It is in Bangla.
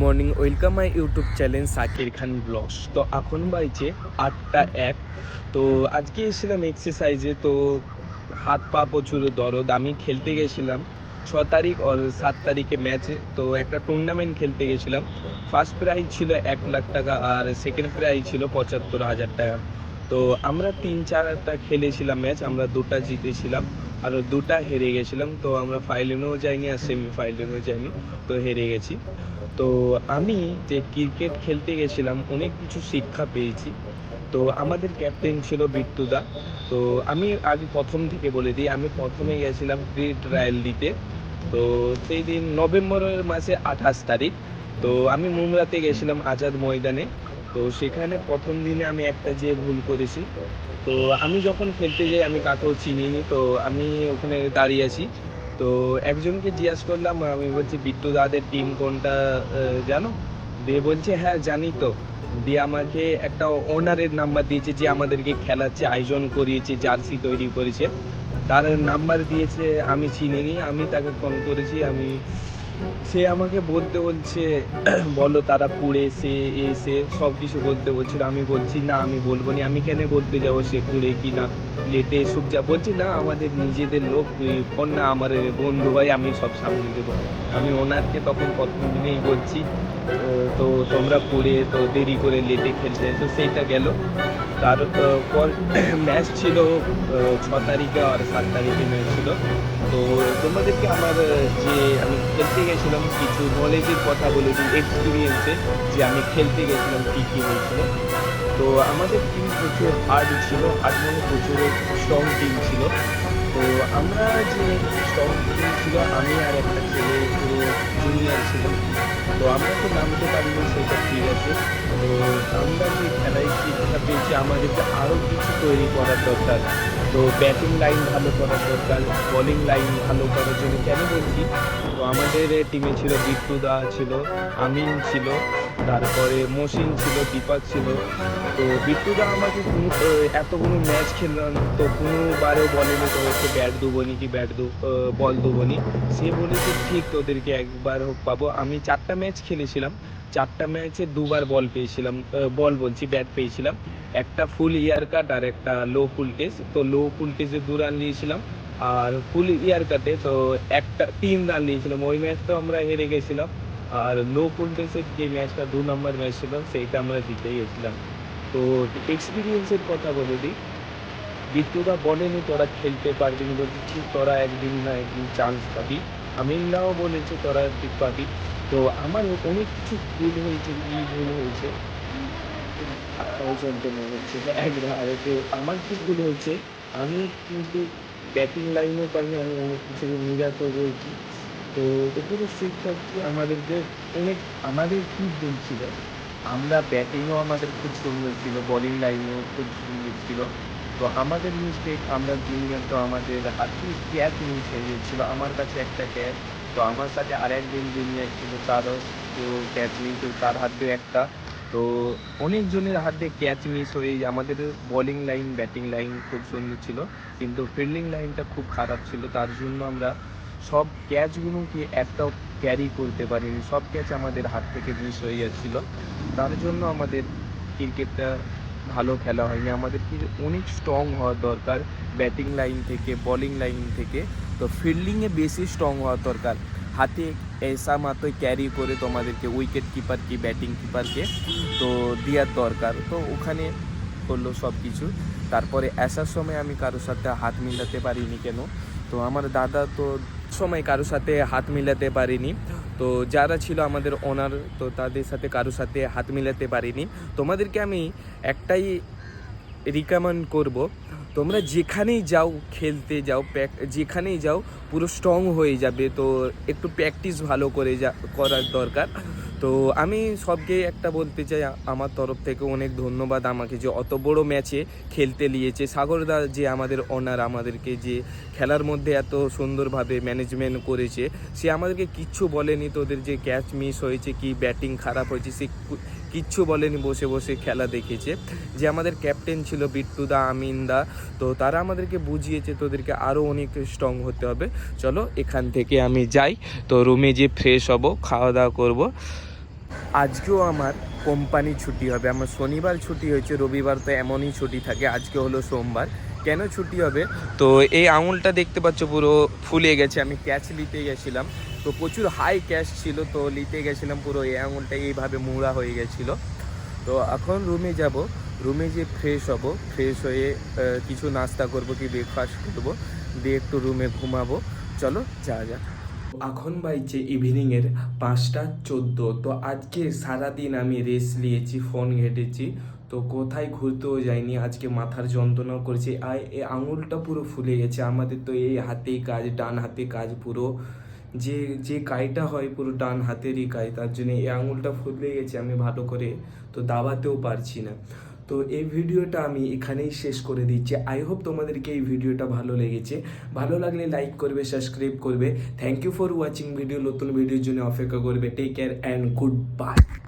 Morning, welcome my YouTube channel Sakir Khan vlogs. তো এখন বাজছে 8টা 1। তো আজকে এসেছিলাম এক্সারসাইজে। তো হাত পা প্রচুর দরদ। আমি খেলতে গেছিলাম 6 তারিখ আর 7 তারিখে ম্যাচে। তো একটা টুর্নামেন্ট খেলতে গেছিলাম। ফার্স্ট প্রাইজ ছিল 1 লাখ টাকা আর সেকেন্ড প্রাইজ ছিল 75,000 টাকা। তো আমরা 3-4টা খেলেছিলাম ম্যাচ, আমরা 2টা জিতেছিলাম আর 2টা হেরে গেছিলাম। তো আমরা ফাইনালেও যাইনি আর সেমিফাইনালেও যাইনি, তো হেরে গেছি। তো আমি যে ক্রিকেট খেলতে গেছিলাম অনেক কিছু শিক্ষা পেয়েছি। তো আমাদের ক্যাপ্টেন ছিল বিট্টুদা। তো আমি আগে প্রথম থেকে বলে দিই, আমি প্রথমে গেছিলাম প্রি ট্রায়াল দিতে। তো সেই দিন নভেম্বরের মাসে 28 তারিখ। তো আমি মুমরাতে গেছিলাম আজাদ ময়দানে। তো সেখানে প্রথম দিনে আমি একটা যে ভুল করেছি। তো আমি যখন খেলতে যাই আমি কাকেও চিনিনি। তো আমি ওখানে দাঁড়িয়ে আছি। তো একজনকে জিজ্ঞাসা করলাম, আমি বলছি বিট্টু দাদের টিম কোনটা জানো? দিয়ে বলছে হ্যাঁ জানি তো। দিয়ে আমাকে একটা ওনারের নাম্বার দিয়েছে যে আমাদেরকে খেলাচ্ছে, আয়োজন করিয়েছে, জার্সি তৈরি করেছে, তার নাম্বার দিয়েছে। আমি চিনিনি, আমি তাকে ফোন করেছি। সে আমাকে বলতে বলছে বলো তারা পুড়ে এসে এসে সব কিছু বলতে বলছিল। আমি বলছি না আমি বলবো নি, আমি কেন বলতে যাবো সে পুড়ে কি না লেটে এসুক, যা বলছি না আমাদের নিজেদের লোক, ফোন না আমার বন্ধু ভাই, আমি সব সামনে দেবো। আমি ওনারকে তখন প্রথম দিনেই বলছি তো তোমরা পুড়ে তো দেরি করে লেটে খেলতে, তো সেইটা গেল। তারপর ম্যাচ ছিল 6 তারিখে আর 7 তারিখে ম্যাচ ছিল। তো তোমাদেরকে আমার যে আমি খেলতে গেছিলাম কিছু নলেজের কথা বলে দিই, এক্সপিরিয়েন্সে যে আমি খেলতে গেছিলাম কী কী হয়েছিল। তো আমাদের টিম প্রচুর হার্ড ছিল, হার্ড মানে প্রচুর স্ট্রং টিম ছিল। তো আমরা যে স্ট্রং টিম ছিল, আমি আর একটা ছেলে পুরো জুনিয়র ছিল। তো আমরা তো নামতে পারিনি, সেটা ঠিক আছে। তো আমরা যে খেলায় শিক্ষা পেয়েছি আমাদেরকে আরও কিছু তৈরি করার দরকার। তো ব্যাটিং লাইন ভালো করার দরকার, বোলিং লাইন ভালো করার জন্য কেন বলছি, তো আমাদের টিমে ছিল বিট্টুদা ছিল, আমিন ছিল, তারপরে মসিন ছিল, দীপক ছিল। তো বিট্টুদা আমাকে এতগুলো ম্যাচ খেললাম তো কোনোবারেও বলেনি তোদেরকে ব্যাট দেবো নি কি বল দেবো নি। সে বলেছে ঠিক তোদেরকে একবার হোক পাবো। আমি 4টা ম্যাচ খেলেছিলাম, 4টা ম্যাচে 2বার বল পেয়েছিলাম, বল বলছি ব্যাট পেয়েছিলাম। একটা ফুল ইয়ার কাট আর একটা লো ফুল টেস। তো লো ফুল টেসে 2 রান নিয়েছিলাম আর ফুল ইয়ার কাটে তো একটা 3 রান নিয়েছিলাম। ওই ম্যাচটা আমরা হেরে গেছিলাম। আর লো ফুল টেসের যে ম্যাচটা 2 নম্বর ম্যাচ ছিল সেইটা আমরা জিতে গেছিলাম। তো এক্সপিরিয়েন্সের কথা বলে দিই, বিট্টুদা বলেনি তোরা খেলতে পারবি না, বলছি ঠিক তোরা একদিন না একদিন চান্স পাবি। আমিনরাও বলেছে তোরা ঠিক পাবি। তো আমার অনেক কিছু ভুল হয়েছে, কি ভুল হয়েছে মনে হচ্ছে যে একবার আরেকটু আমার কি ভুল হয়েছে। আমি কিন্তু ব্যাটিং লাইনও পারি, আমি অনেক কিছু নিরাত রয়েছি। তো এগুলো শিক্ষার্থী আমাদেরকে অনেক, আমাদের কি ভুল ছিল, আমরা ব্যাটিংও আমাদের খুব সুন্দর ছিল, বোলিং লাইনও খুব সুন্দর ছিল। তো আমাদের মিস্টেক, আমরা জুনিয়র, তো আমাদের হাতে ক্যাচ মিস হয়ে গিয়েছিলো। আমার কাছে একটা ক্যাচ, তো আমার সাথে আর একজন জুনিয়র ছিল, তারও তো ক্যাচ মিস, তার হাতেও একটা। তো অনেকজনের হাতে ক্যাচ মিস হয়ে আমাদের বোলিং লাইন ব্যাটিং লাইন খুব সুন্দর ছিল, কিন্তু ফিল্ডিং লাইনটা খুব খারাপ ছিল। তার জন্য আমরা সব ক্যাচগুলোকে একটাও ক্যারি করতে পারিনি, সব ক্যাচ আমাদের হাত থেকে মিস হয়ে যাচ্ছিলো। তার জন্য আমাদের ক্রিকেটটা ভালো খেলা হয়নি। আমাদেরকে অনেক স্ট্রং হওয়ার দরকার ব্যাটিং লাইন থেকে, বোলিং লাইন থেকে। তো ফিল্ডিংয়ে বেশি স্ট্রং হওয়ার দরকার, হাতে এসা মাত্রই ক্যারি করে তোমাদেরকে উইকেট কিপার কি ব্যাটিং কিপারকে তো দেওয়ার দরকার। তো ওখানে করলো সব কিছু। তারপরে আসার সময় আমি কারোর সাথে হাত মিলাতে পারিনি কেন, তো আমার দাদা তো সময় কারোর সাথে হাত মিলাতে পারিনি। তো যারা ছিল আমাদের ওনার, তো তাদের সাথে কারোর সাথে হাত মিলাতে পারিনি। তোমাদেরকে আমি একটাই রিকমেন্ড করব, তোমরা যেখানেই যাও খেলতে যাও, যেখানেই যাও পুরো স্ট্রং হয়ে যাবে। তো একটু প্র্যাকটিস ভালো করে করার দরকার। তো আমি সবকে একটা বলতে চাই, আমার তরফ থেকে অনেক ধন্যবাদ আমাকে যে অত বড় ম্যাচে খেলতে নিয়েছে। সাগরদা যে আমাদের ওনার, আমাদেরকে যে খেলার মধ্যে এত সুন্দরভাবে ম্যানেজমেন্ট করেছে, সে আমাদেরকে কিচ্ছু বলেনি তোদের যে ক্যাচ মিস হয়েছে কি ব্যাটিং খারাপ হয়েছে, সে কিচ্ছু বলেনি, বসে বসে খেলা দেখেছে। যে আমাদের ক্যাপ্টেন ছিল বিট্টুদা, আমিনদা, তো তারা আমাদেরকে বুঝিয়েছে তোদেরকে আরও অনেক স্ট্রং হতে হবে। চলো এখান থেকে আমি যাই, তো রুমে যে ফ্রেশ হব, খাওয়া দাওয়া করব। আজকেও আমার কোম্পানি ছুটি হবে। আমার শনিবার ছুটি হয়েছে, রবিবার তো এমনই ছুটি থাকে, আজকে হলো সোমবার। কেন ছুটি হবে? তো এই আঙুলটা দেখতে পাচ্ছ পুরো ফুলে গেছে। আমি ক্যাচ নিতে গেছিলাম, তো প্রচুর হাই ক্যাচ ছিল, তো নিতে গেছিলাম, পুরো এই আঙুলটা এইভাবে মোড়া হয়ে গেছিলো। তো এখন রুমে যাব, রুমে যে ফ্রেশ হব, ফ্রেশ হয়ে কিছু নাস্তা করব কি ব্রেকফাস্ট করবো, দিয়ে একটু রুমে ঘুমাবো। চলো যা যাক। এখন বাইছে ইভিনিংয়ের 5টা 14। তো আজকে সারাদিন আমি রেস্ট নিয়েছি, ফোন ঘেটেছি, তো কোথায় ঘুরতেও যাইনি। আজকে মাথার যন্ত্রণাও করেছে, আর এই আঙুলটা পুরো ফুলে গেছে। আমাদের তো এই হাতেই কাজ, ডান হাতে কাজ পুরো, যে যে কাজটা হয় পুরো ডান হাতেরই কাজ, তার জন্য এই আঙুলটা ফুলে গেছে। আমি ভালো করে তো দাবাতেও পারছি না। তো এই ভিডিওটা আমি এখানেই শেষ করে দিচ্ছি। আই হোপ তোমাদেরকে এই ভিডিওটা ভালো লেগেছে। ভালো লাগলে লাইক করবে, সাবস্ক্রাইব করবে। Thank you for watching video. নতুন ভিডিওর জন্য অপেক্ষা করবে। Take care and good by.